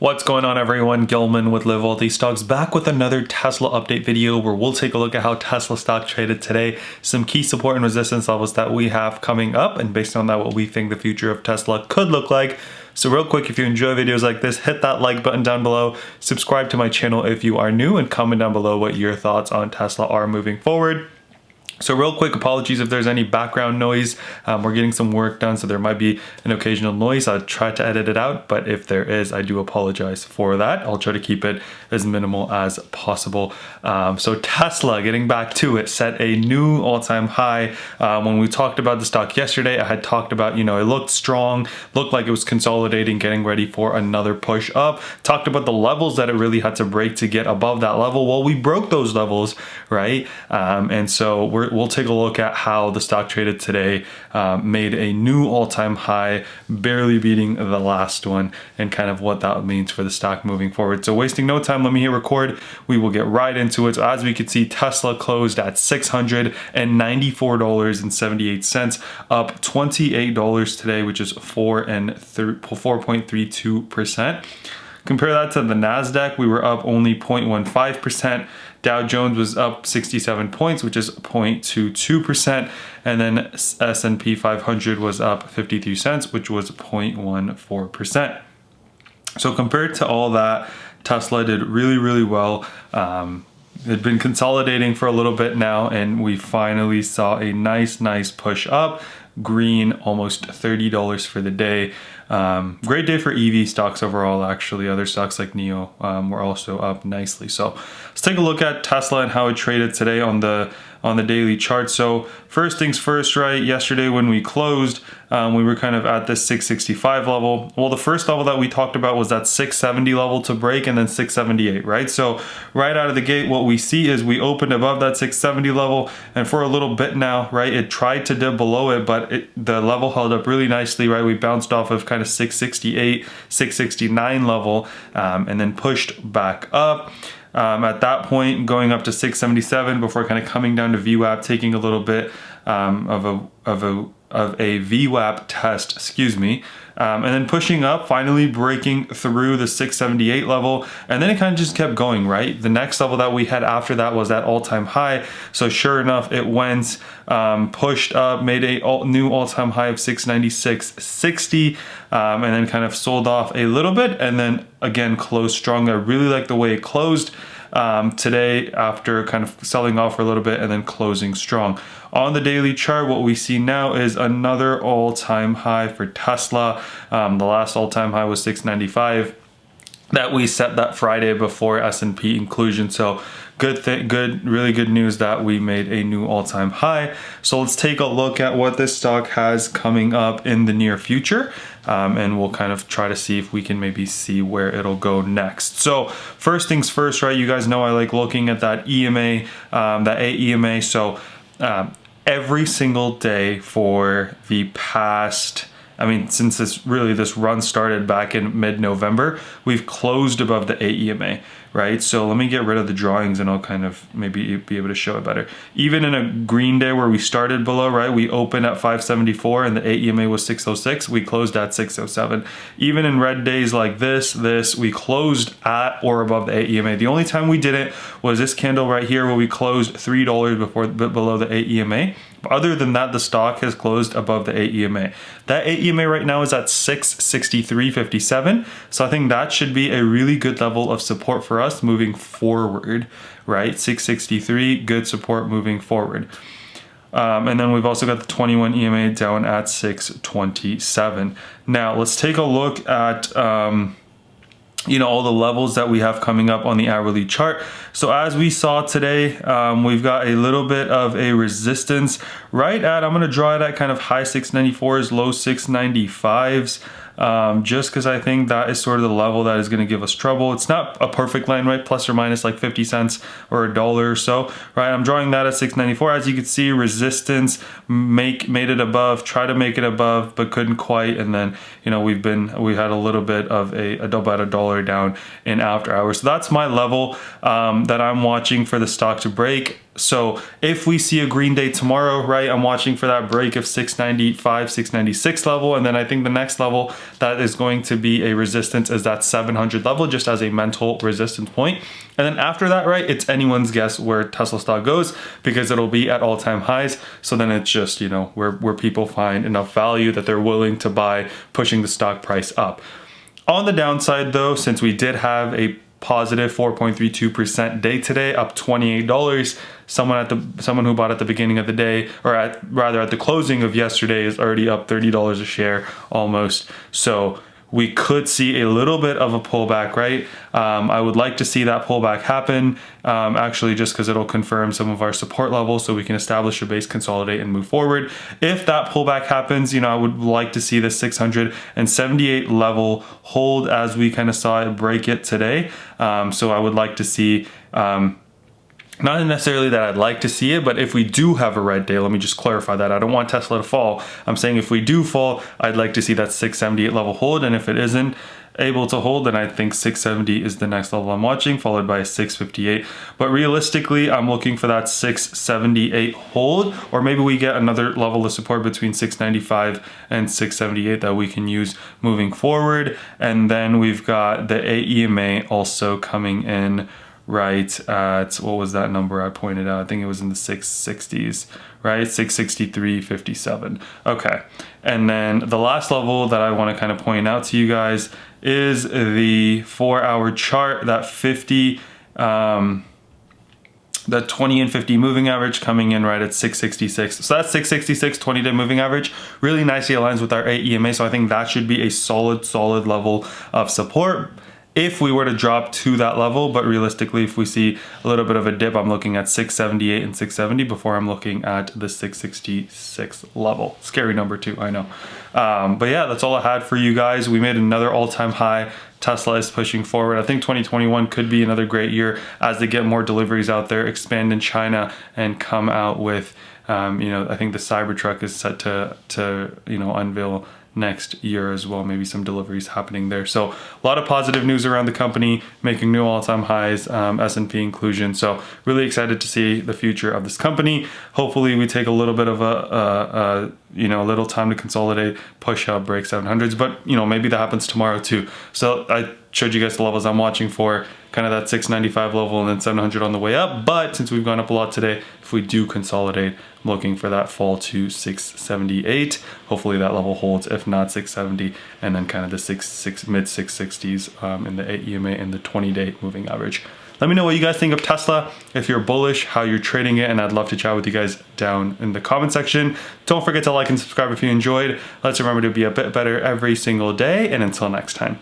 What's going on, everyone? Gilman with Wellthy Stocks back with another Tesla update video where we'll take a look at how Tesla stock traded today, some key support and resistance levels that we have coming up, and based on that, what we think the future of Tesla could look like. So real quick, if you enjoy videos like this, hit that like button down below, subscribe to my channel if you are new, and comment down below what your thoughts on Tesla are moving forward. So real quick, apologies if there's any background noise. We're getting some work done, so there might be an occasional noise. I'll try to edit it out, but if there is, I do apologize for that. I'll try to keep it as minimal as possible. So Tesla, getting back to it, set a new all-time high. When we talked about the stock yesterday, I had talked about, it looked strong, looked like it was consolidating, getting ready for another push up. Talked about the levels that it really had to break to get above that level. Well, we broke those levels, right? And so we'll take a look at how the stock traded today, made a new all-time high, barely beating the last one, and kind of what that means for the stock moving forward. So wasting no time, let me hit record. We will get right into it. So as we can see, Tesla closed at $694.78, up $28 today, which is 4.32%. Compare that to the NASDAQ, we were up only 0.15%. Dow Jones was up 67 points, which is 0.22%. And then S&P 500 was up 53 cents, which was 0.14%. So compared to all that, Tesla did really, really well. They'd been consolidating for a little bit now, and we finally saw a nice push up. Green, almost $30 for the day. Great day for EV stocks overall, actually. Other stocks like NIO were also up nicely. So let's take a look at Tesla and how it traded today on the daily chart. So first things first, right? Yesterday when we closed, we were kind of at this 665 level. Well, the first level that we talked about was that 670 level to break, and then 678, right? So right out of the gate, what we see is we opened above that 670 level, and for a little bit now, right, it tried to dip below it, but the level held up really nicely, right? We bounced off of kind of 668, 669 level, and then pushed back up. At that point, going up to 677 before kind of coming down to VWAP, taking a little bit of a VWAP test, excuse me, and then pushing up, finally breaking through the 678 level, and then it kind of just kept going, right? The next level that we had after that was that all-time high. So sure enough, it went, pushed up, made a new all-time high of 696.60, and then kind of sold off a little bit, and then again closed strong. I really like the way it closed today after kind of selling off for a little bit and then closing strong. On the daily chart, what we see now is another all-time high for Tesla. The last all-time high was 695 that we set that Friday before S&P inclusion. So really good news that we made a new all-time high. So let's take a look at what this stock has coming up in the near future. And we'll kind of try to see if we can maybe see where it'll go next. So first things first, right? You guys know I like looking at that EMA, that AEMA. So every single day for the past, since this run started back in mid-November, we've closed above the AEMA, right? So let me get rid of the drawings and I'll kind of maybe be able to show it better. Even in a green day where we started below, right? We opened at 574 and the AEMA was 606. We closed at 607. Even in red days like this, we closed at or above the AEMA. The only time we didn't was this candle right here where we closed $3 below the AEMA. Other than that, the stock has closed above the AEMA. That AEMA right now is at 663.57. So I think that should be a really good level of support for us moving forward, right? 663, good support moving forward. And then we've also got the 21 EMA down at 627. Now let's take a look at all the levels that we have coming up on the hourly chart. So as we saw today, we've got a little bit of a resistance right at, I'm going to draw it at kind of high 694s, low 695s. Just because I think that is sort of the level that is going to give us trouble. It's not a perfect line, right? Plus or minus like 50 cents or $1 or so, right? I'm drawing that at 694. As you can see, resistance made it above, try to make it above, but couldn't quite. And then, we had a little bit of about $1 down in after hours. So that's my level that I'm watching for the stock to break. So if we see a green day tomorrow, right, I'm watching for that break of 695, 696 level. And then I think the next level that is going to be a resistance is that 700 level, just as a mental resistance point. And then after that, right, it's anyone's guess where Tesla stock goes, because it'll be at all-time highs. So then it's just, you know, where people find enough value that they're willing to buy, pushing the stock price up. On the downside though, since we did have a positive 4.32% day today, up $28. Someone who bought at the beginning of the day, or at the closing of yesterday, is already up $30 a share almost. So we could see a little bit of a pullback, right? I would like to see that pullback happen, actually, just because it'll confirm some of our support levels so we can establish a base, consolidate, and move forward. If that pullback happens, you know, I would like to see the 678 level hold as we kind of saw it break it today. So I would like to see, not necessarily that I'd like to see it, but if we do have a red day, let me just clarify that. I don't want Tesla to fall. I'm saying if we do fall, I'd like to see that 678 level hold. And if it isn't able to hold, then I think 670 is the next level I'm watching, followed by 658. But realistically, I'm looking for that 678 hold, or maybe we get another level of support between 695 and 678 that we can use moving forward. And then we've got the AEMA also coming in right at, what was that number I pointed out? I think it was in the 660s, right? 663.57. Okay. And then the last level that I want to kind of point out to you guys is the 4-hour chart, that 50, the 20 and 50 moving average coming in right at 666. So that's 666 20-day moving average. Really nicely aligns with our AEMA. So I think that should be a solid level of support if we were to drop to that level. But realistically, if we see a little bit of a dip, I'm looking at 678 and 670 before I'm looking at the 666 level. Scary number too, I know. But yeah, that's all I had for you guys. We made another all-time high. Tesla is pushing forward. I think 2021 could be another great year as they get more deliveries out there, expand in China, and come out with, you know, I think the Cybertruck is set to you know, unveil next year as well. Maybe some deliveries happening there. So a lot of positive news around the company, making new all-time highs, S&P inclusion. So really excited to see the future of this company. Hopefully we take a little bit of a you know, a little time to consolidate, push out, break 700s, but you know, maybe that happens tomorrow too. So I showed you guys the levels I'm watching for, kind of that 695 level and then 700 on the way up. But since we've gone up a lot today, if we do consolidate, I'm looking for that fall to 678. Hopefully that level holds, if not 670, and then kind of the mid 660s in the AEMA and the 20-day moving average. Let me know what you guys think of Tesla, if you're bullish, how you're trading it, and I'd love to chat with you guys down in the comment section. Don't forget to like and subscribe if you enjoyed. Let's remember to be a bit better every single day, and until next time.